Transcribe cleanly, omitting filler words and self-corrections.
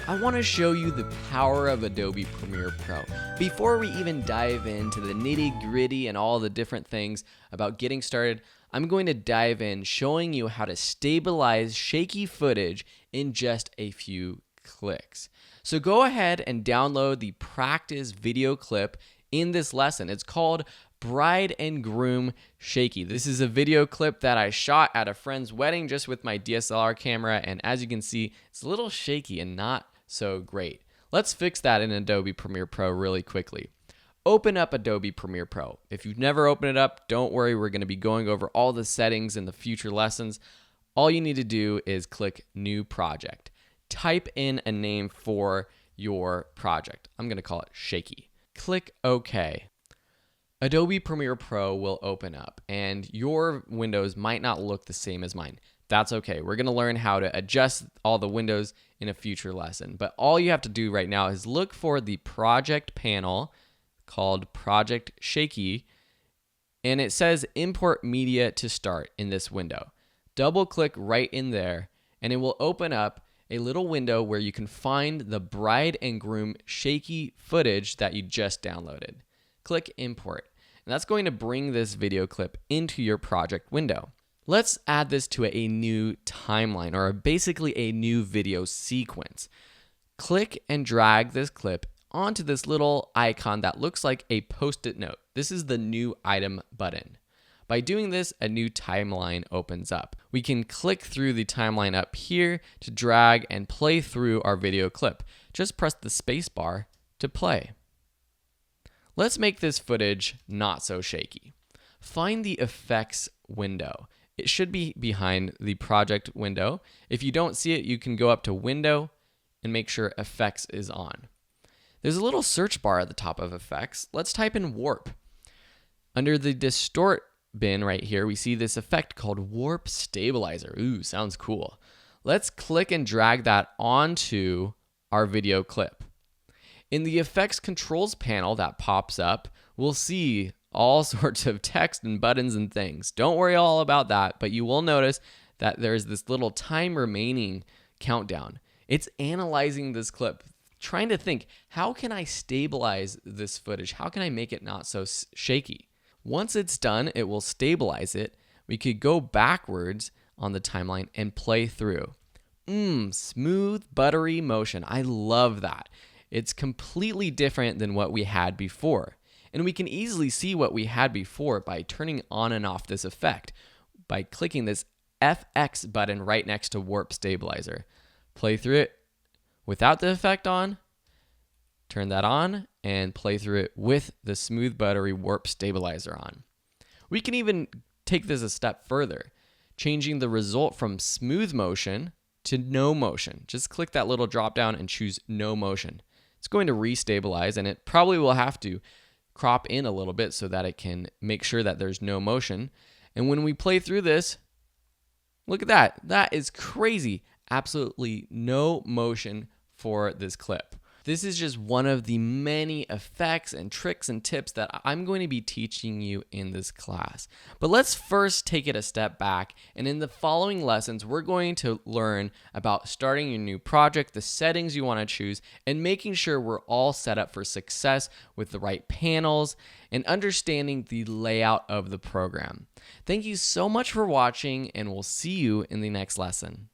I want to show you the power of Adobe Premiere Pro. Before we even dive into the nitty-gritty and all the different things about getting started, I'm going to dive in showing you how to stabilize shaky footage in just a few clicks. So go ahead and download the practice video clip in this lesson. It's called Bride and Groom Shaky. This is a video clip that I shot at a friend's wedding just with my DSLR camera, and as you can see, it's a little shaky and not so great. Let's fix that in Adobe Premiere Pro really quickly. Open up Adobe Premiere Pro. If you've never opened it up, don't worry, we're going to be going over all the settings in the future lessons. All you need to do is click New Project. Type in a name for your project. I'm going to call it Shaky. Click OK. Adobe Premiere Pro will open up, and your windows might not look the same as mine. That's okay. We're going to learn how to adjust all the windows in a future lesson. But all you have to do right now is look for the project panel called Project Shaky, and it says Import Media to Start in this window. Double click right in there, and it will open up a little window where you can find the bride and groom shaky footage that you just downloaded. Click Import, and that's going to bring this video clip into your project window. Let's add this to a new timeline, or basically a new video sequence. Click and drag this clip onto this little icon that looks like a post-it note. This is the new item button. By doing this, a new timeline opens up. We can click through the timeline up here to drag and play through our video clip. Just press the space bar to play. Let's make this footage not so shaky. Find the effects window. It should be behind the project window. If you don't see it, you can go up to Window and make sure Effects is on. There's a little search bar at the top of Effects. Let's type in Warp. Under the Distort bin right here, we see this effect called Warp Stabilizer. Ooh, sounds cool. Let's click and drag that onto our video clip. In the Effects Controls panel that pops up, we'll see all sorts of text and buttons and things. Don't worry all about that, but you will notice that there's this little time remaining countdown. It's analyzing this clip, trying to think, how can I stabilize this footage? How can I make it not so shaky? Once it's done, it will stabilize it. We could go backwards on the timeline and play through. Smooth, buttery motion. I love that. It's completely different than what we had before. And we can easily see what we had before by turning on and off this effect by clicking this FX button right next to Warp Stabilizer. Play through it without the effect on, turn that on, and play through it with the smooth, buttery Warp Stabilizer on. We can even take this a step further, changing the result from smooth motion to no motion. Just click that little drop down and choose no motion. It's going to restabilize, and it probably will have to crop in a little bit so that it can make sure that there's no motion. And when we play through this, look at that. That is crazy. Absolutely no motion for this clip. This is just one of the many effects and tricks and tips that I'm going to be teaching you in this class. But let's first take it a step back, and in the following lessons, we're going to learn about starting your new project, the settings you want to choose, and making sure we're all set up for success with the right panels and understanding the layout of the program. Thank you so much for watching, and we'll see you in the next lesson.